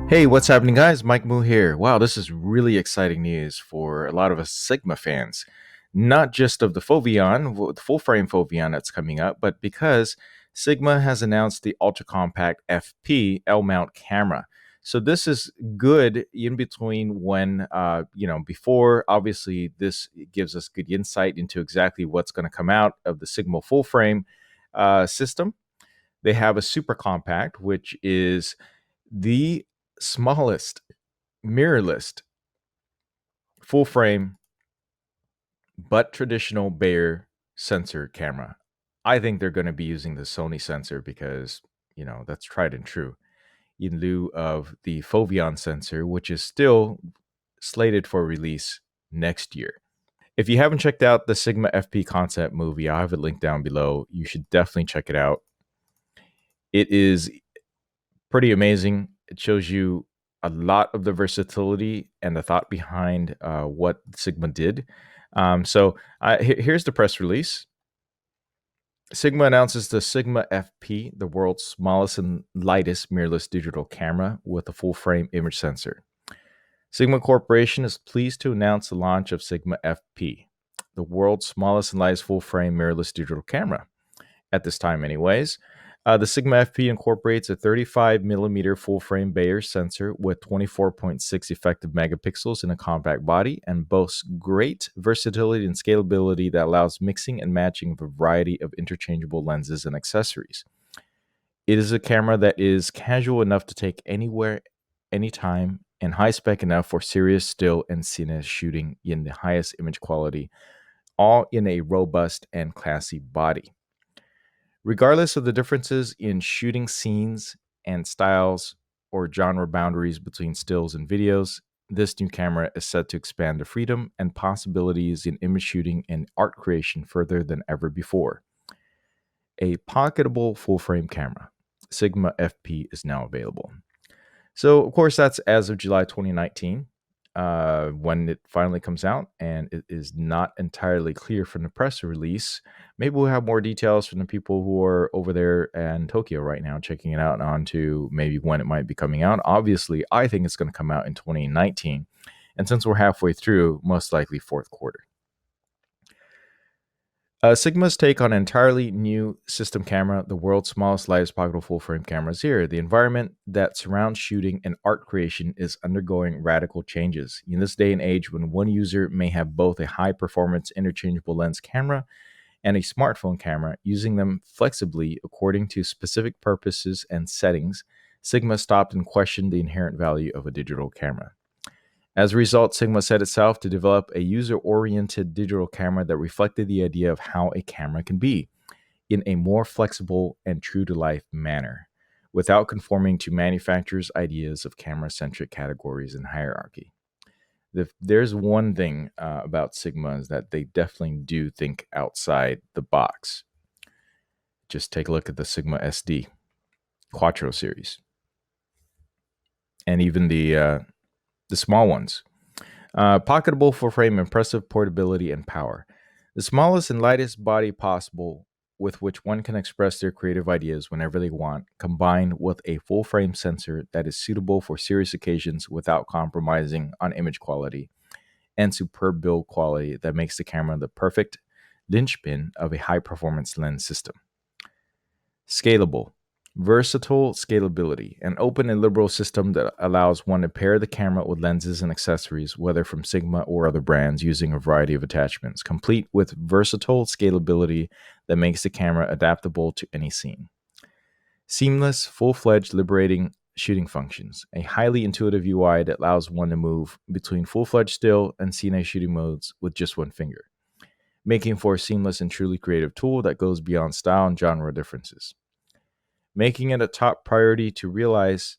Hey, what's happening, guys? Mike Moo here. Wow, this is really exciting news for a lot of us Sigma fans. Not just of the Foveon, the full frame Foveon that's coming up, but because Sigma has announced the ultra compact FP L mount camera. So this is good in between when, before obviously this gives us good insight into exactly what's going to come out of the Sigma full frame system. They have a super compact, which is the smallest mirrorless full frame but traditional Bayer sensor camera. I think they're going to be using the Sony sensor because, that's tried and true in lieu of the Foveon sensor, which is still slated for release next year. If you haven't checked out the Sigma FP concept movie, I have it linked down below. You should definitely check it out. It is pretty amazing. It shows you a lot of the versatility and the thought behind what Sigma did. Here's the press release. Sigma announces the Sigma FP, the world's smallest and lightest mirrorless digital camera with a full frame image sensor. Sigma Corporation is pleased to announce the launch of Sigma FP, the world's smallest and lightest full frame mirrorless digital camera. At this time, anyways. The Sigma FP incorporates a 35 millimeter full frame Bayer sensor with 24.6 effective megapixels in a compact body and boasts great versatility and scalability that allows mixing and matching of a variety of interchangeable lenses and accessories. It is a camera that is casual enough to take anywhere, anytime, and high spec enough for serious still and cine shooting in the highest image quality, all in a robust and classy body. Regardless of the differences in shooting scenes and styles or genre boundaries between stills and videos, this new camera is set to expand the freedom and possibilities in image shooting and art creation further than ever before. A pocketable full frame camera, Sigma FP, is now available. So, of course, that's as of July 2019 when it finally comes out, and it is not entirely clear from the press release. Maybe we'll have more details from the people who are over there in Tokyo right now checking it out on to maybe when it might be coming out. Obviously, I think it's going to come out in 2019. And since we're halfway through, most likely fourth quarter. Sigma's take on an entirely new system camera, the world's smallest, lightest pocketable full frame camera, is here. The environment that surrounds shooting and art creation is undergoing radical changes. In this day and age, when one user may have both a high performance interchangeable lens camera and a smartphone camera, using them flexibly according to specific purposes and settings, Sigma stopped and questioned the inherent value of a digital camera. As a result, Sigma set itself to develop a user-oriented digital camera that reflected the idea of how a camera can be in a more flexible and true-to-life manner, without conforming to manufacturers' ideas of camera-centric categories and hierarchy. If there's one thing about Sigma is that they definitely do think outside the box. Just take a look at the Sigma SD Quattro series, and even the small ones. Pocketable full frame, impressive portability and power. The smallest and lightest body possible with which one can express their creative ideas whenever they want, combined with a full frame sensor that is suitable for serious occasions without compromising on image quality, and superb build quality that makes the camera the perfect linchpin of a high performance lens system. Scalable. Versatile scalability, an open and liberal system that allows one to pair the camera with lenses and accessories, whether from Sigma or other brands, using a variety of attachments, complete with versatile scalability that makes the camera adaptable to any scene. Seamless, full-fledged, liberating shooting functions, a highly intuitive UI that allows one to move between full-fledged still and cine shooting modes with just one finger, making for a seamless and truly creative tool that goes beyond style and genre differences. Making it a top priority to realize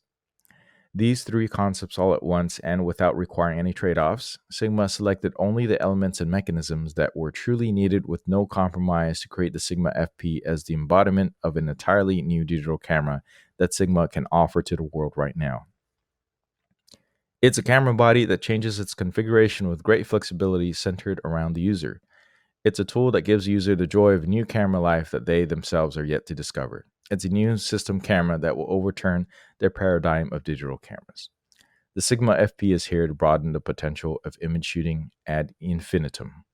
these three concepts all at once and without requiring any trade-offs, Sigma selected only the elements and mechanisms that were truly needed with no compromise to create the Sigma FP as the embodiment of an entirely new digital camera that Sigma can offer to the world right now. It's a camera body that changes its configuration with great flexibility centered around the user. It's a tool that gives the user the joy of a new camera life that they themselves are yet to discover. It's a new system camera that will overturn their paradigm of digital cameras. The Sigma FP is here to broaden the potential of image shooting ad infinitum.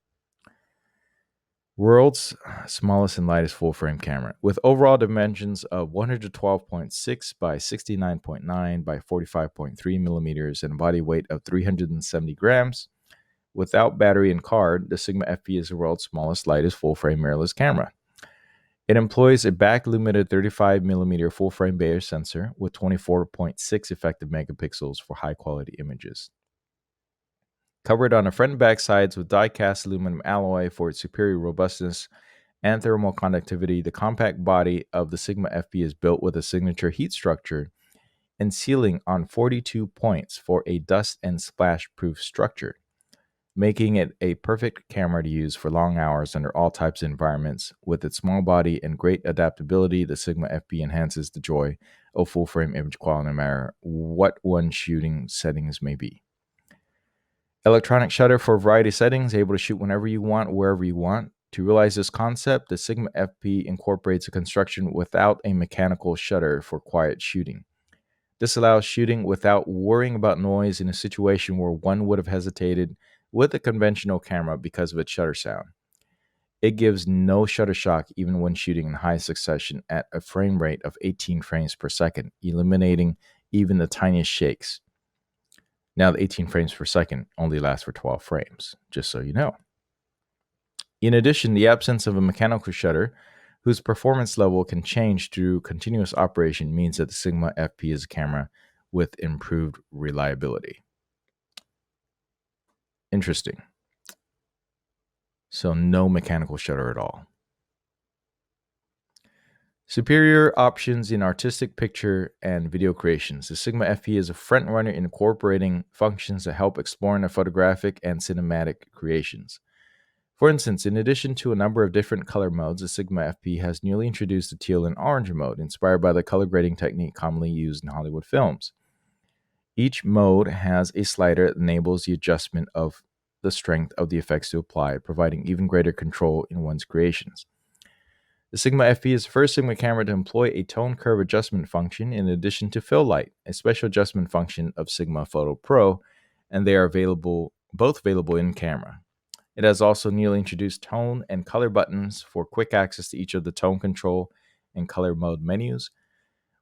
World's smallest and lightest full-frame camera, with overall dimensions of 112.6 by 69.9 by 45.3 millimeters and a body weight of 370 grams. Without battery and card, the Sigma FP is the world's smallest, lightest full-frame mirrorless camera. It employs a back-illuminated 35mm full-frame Bayer sensor with 24.6 effective megapixels for high-quality images. Covered on the front and back sides with die-cast aluminum alloy for its superior robustness and thermal conductivity, the compact body of the Sigma FP is built with a signature heat structure and sealing on 42 points for a dust and splash-proof structure, making it a perfect camera to use for long hours under all types of environments. With its small body and great adaptability, the Sigma FP enhances the joy of full-frame image quality no matter what one's shooting settings may be. Electronic shutter for a variety of settings, able to shoot whenever you want, wherever you want. To realize this concept, the Sigma FP incorporates a construction without a mechanical shutter for quiet shooting. This allows shooting without worrying about noise in a situation where one would have hesitated with a conventional camera because of its shutter sound. It gives no shutter shock even when shooting in high succession at a frame rate of 18 frames per second, eliminating even the tiniest shakes. Now, the 18 frames per second only lasts for 12 frames, just so you know. In addition, the absence of a mechanical shutter, whose performance level can change through continuous operation, means that the Sigma FP is a camera with improved reliability. Interesting. So no mechanical shutter at all. Superior options in artistic picture and video creations. The Sigma FP is a front runner in incorporating functions that help explore the photographic and cinematic creations. For instance, in addition to a number of different color modes, the Sigma FP has newly introduced the teal and orange mode, inspired by the color grading technique commonly used in Hollywood films. Each mode has a slider that enables the adjustment of the strength of the effects to apply, providing even greater control in one's creations. The Sigma FP is the first Sigma camera to employ a tone curve adjustment function in addition to fill light, a special adjustment function of Sigma Photo Pro, and they are both available in camera. It has also newly introduced tone and color buttons for quick access to each of the tone control and color mode menus.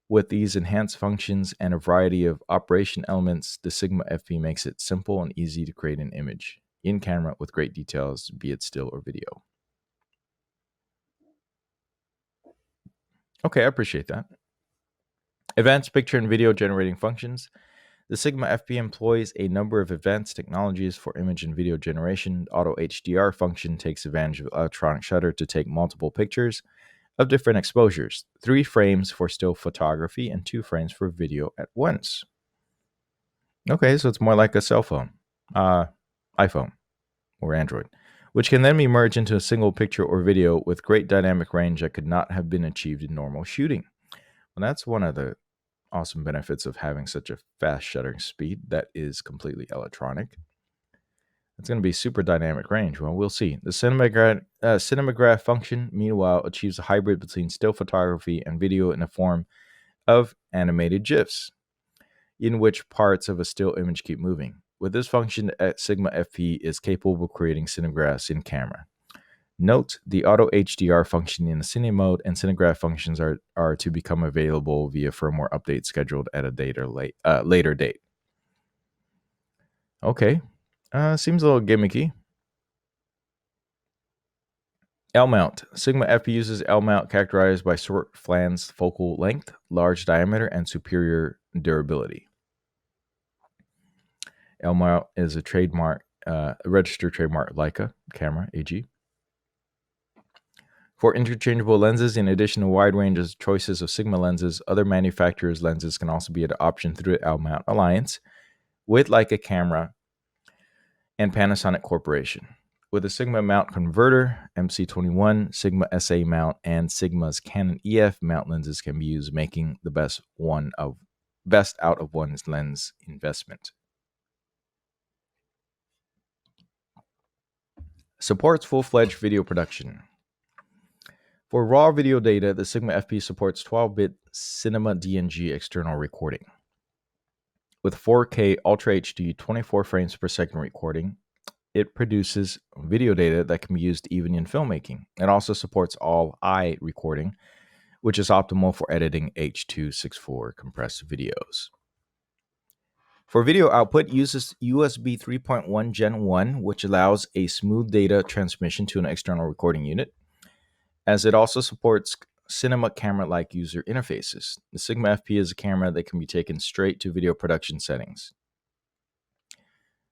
With these enhanced functions and a variety of operation elements, the Sigma FP makes it simple and easy to create an image in camera with great details, be it still or video. Okay, I appreciate that. Advanced picture and video generating functions. The Sigma FP employs a number of advanced technologies for image and video generation. Auto HDR function takes advantage of electronic shutter to take multiple pictures of different exposures, 3 frames for still photography and 2 frames for video at once. Okay, so it's more like a cell phone, iPhone or Android, which can then be merged into a single picture or video with great dynamic range that could not have been achieved in normal shooting. Well, that's one of the awesome benefits of having such a fast shuttering speed that is completely electronic. It's going to be super dynamic range. Well, we'll see. The cinematograph function, meanwhile, achieves a hybrid between still photography and video in the form of animated GIFs, in which parts of a still image keep moving. With this function, Sigma FP is capable of creating cinematographs in camera. Note, the auto HDR function in the cine mode and cinegraph functions are to become available via firmware update scheduled at a later date. Okay, seems a little gimmicky. L mount. Sigma FP uses L mount characterized by short flange focal length, large diameter, and superior durability. L mount is a registered trademark Leica camera AG. For interchangeable lenses, in addition to a wide range of choices of Sigma lenses, other manufacturers' lenses can also be an option through the L mount alliance with Leica Camera and Panasonic Corporation. With a Sigma mount converter, MC21, Sigma SA mount, and Sigma's Canon EF mount lenses can be used, making the best out of one's lens investment. Supports full-fledged video production. For raw video data, the Sigma FP supports 12-bit Cinema DNG external recording. With 4K Ultra HD 24 frames per second recording, it produces video data that can be used even in filmmaking. It also supports all I recording, which is optimal for editing H.264 compressed videos. For video output, uses USB 3.1 Gen 1, which allows a smooth data transmission to an external recording unit, as it also supports cinema camera-like user interfaces. The Sigma FP is a camera that can be taken straight to video production settings.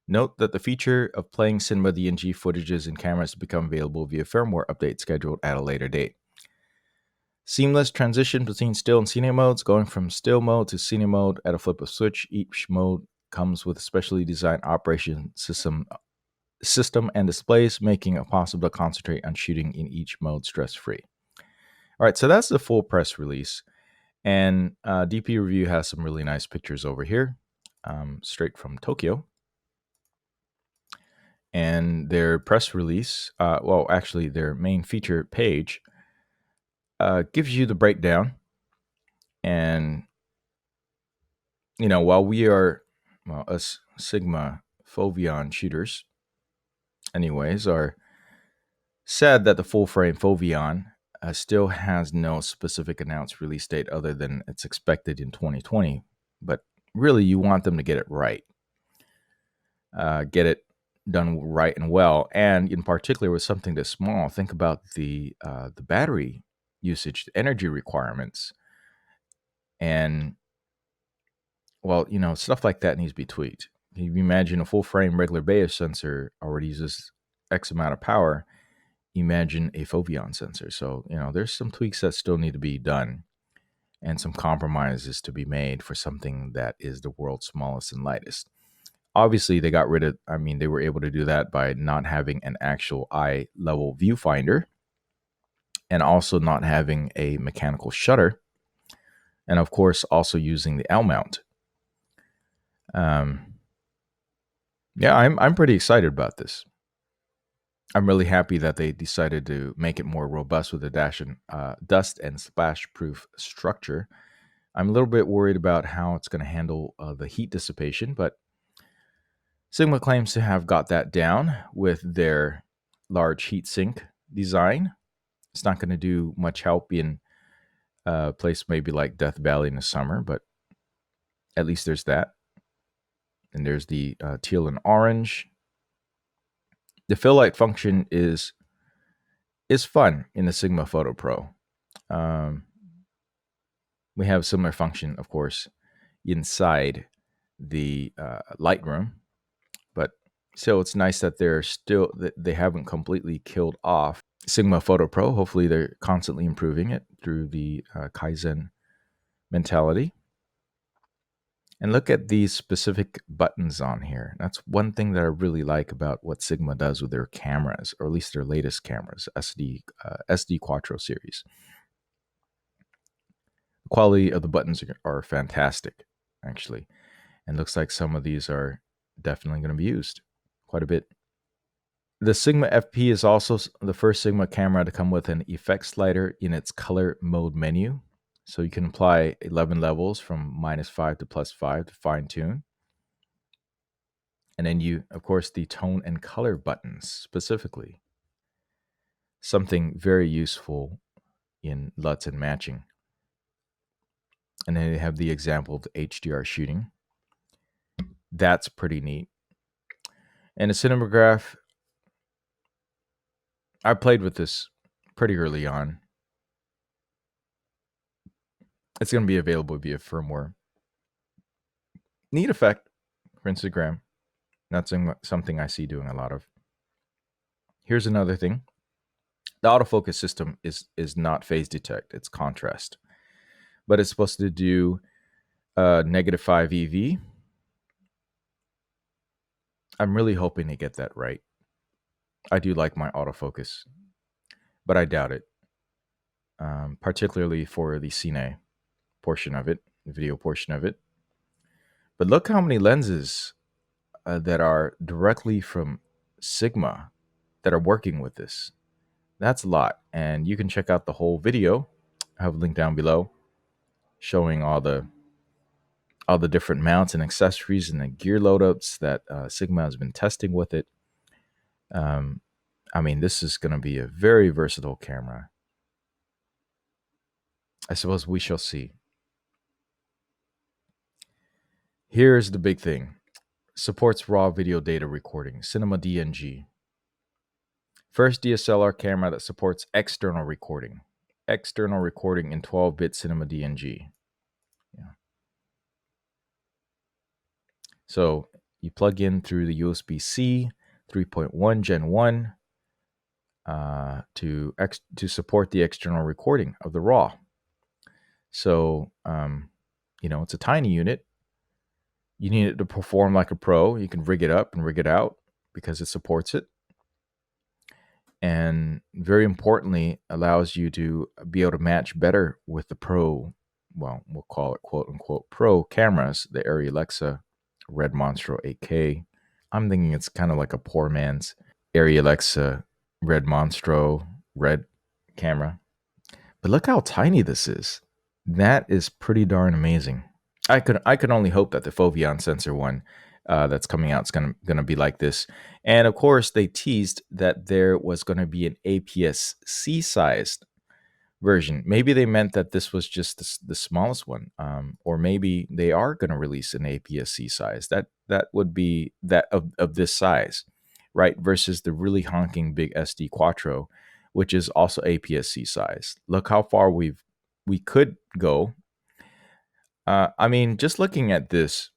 Note that the feature of playing cinema DNG footages in cameras become available via firmware update scheduled at a later date. Seamless transition between still and cine modes, going from still mode to cine mode at a flip of switch. Each mode comes with a specially designed operation system and displays, making it possible to concentrate on shooting in each mode stress-free. All right, so that's the full press release. And DP Review has some really nice pictures over here, straight from Tokyo. And their press release, actually their main feature page, gives you the breakdown. And, while we are, us Sigma Foveon shooters, anyways, are sad that the full frame Foveon still has no specific announced release date other than it's expected in 2020. But really, you want them to get it right. Get it done right and well, and in particular with something this small. Think about the battery usage, the energy requirements, and stuff like that needs to be tweaked. If you imagine a full frame regular Bayer sensor already uses X amount of power, imagine a Foveon sensor. So there's some tweaks that still need to be done, and some compromises to be made for something that is the world's smallest and lightest. Obviously, they were able to do that by not having an actual eye level viewfinder, and also not having a mechanical shutter, and of course also using the L mount. I'm pretty excited about this. I'm really happy that they decided to make it more robust with a dust and splash proof structure. I'm a little bit worried about how it's going to handle the heat dissipation, but Sigma claims to have got that down with their large heatsink design. It's not going to do much help in a place maybe like Death Valley in the summer, but at least there's that. And there's the teal and orange. The fill light function is fun in the Sigma Photo Pro. We have similar function, of course, inside the Lightroom, but still, it's nice that they haven't completely killed off Sigma Photo Pro. Hopefully, they're constantly improving it through the Kaizen mentality. And look at these specific buttons on here. That's one thing that I really like about what Sigma does with their cameras, or at least their latest cameras, SD Quattro series. The quality of the buttons are fantastic, actually. And looks like some of these are definitely going to be used quite a bit. The Sigma FP is also the first Sigma camera to come with an effect slider in its color mode menu. So you can apply 11 levels from -5 to +5 to fine tune. And then of course, the tone and color buttons specifically. Something very useful in LUTs and matching. And then they have the example of the HDR shooting. That's pretty neat. And a cinematograph, I played with this pretty early on. It's going to be available via firmware. Neat effect for Instagram. Not something I see doing a lot of. Here's another thing. The autofocus system is not phase detect. It's contrast. But it's supposed to do -5 EV. I'm really hoping they get that right. I do like my autofocus, but I doubt it. Particularly for the cine portion of it, the video portion of it. But look how many lenses that are directly from Sigma that are working with this. That's a lot. And you can check out the whole video. I have a link down below showing all the all the different mounts and accessories and the gear loadups that Sigma has been testing with it. I mean, this is going to be a very versatile camera. I suppose we shall see. Here's the big thing. Supports raw video data recording, Cinema DNG. First DSLR camera that supports external recording. External recording in 12-bit Cinema DNG. Yeah. So you plug in through the USB-C 3.1 Gen 1 to support the external recording of the RAW. So, it's a tiny unit. You need it to perform like a pro. You can rig it up and rig it out because it supports it. And very importantly, allows you to be able to match better with the pro, well, we'll call it quote unquote pro cameras, the Arri Alexa Red Monstro 8K. I'm thinking it's kind of like a poor man's Arri Alexa Red Monstro Red camera. But look how tiny this is. That is pretty darn amazing. I could only hope that the Foveon sensor one that's coming out is gonna be like this. And of course, they teased that there was going to be an APS-C sized version. Maybe they meant that this was just the smallest one, or maybe they are going to release an APS-C size. That would be that of this size, right? Versus the really honking big SD Quattro, which is also APS-C size. Look how far we could go. I mean, just looking at this,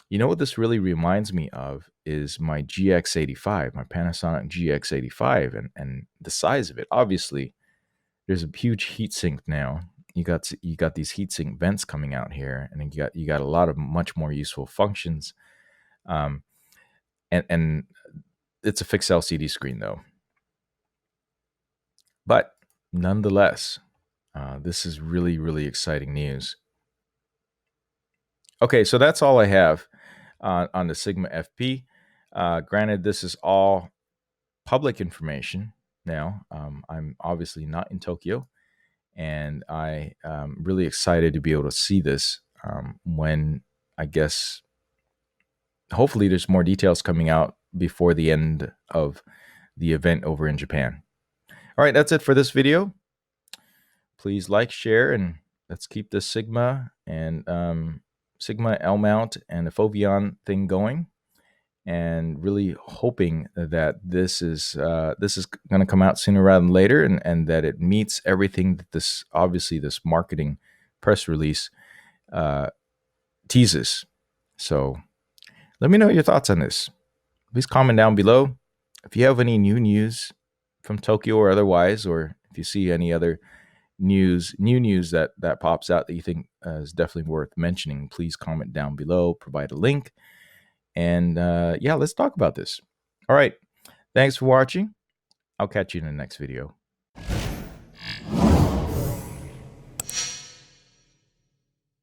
you know what this really reminds me of is my GX85, my Panasonic GX85, and the size of it. Obviously, there's a huge heatsink now. You got these heatsink vents coming out here, and you got a lot of much more useful functions. And it's a fixed LCD screen though. But nonetheless, this is really, really exciting news. Okay, so that's all I have on the Sigma FP. Granted, this is all public information now. I'm obviously not in Tokyo, and I am really excited to be able to see this when, I guess, hopefully there's more details coming out before the end of the event over in Japan. All right, that's it for this video. Please like, share, and let's keep the Sigma and Sigma L mount and the Foveon thing going, and really hoping that this is going to come out sooner rather than later, and that it meets everything that this marketing press release teases. So let me know your thoughts on this. Please comment down below if you have any new news from Tokyo or otherwise, or if you see any other new news that pops out that you think is definitely worth mentioning. Please comment down below, provide a link, and yeah, let's talk about this. All right, thanks for watching. I'll catch you in the next video.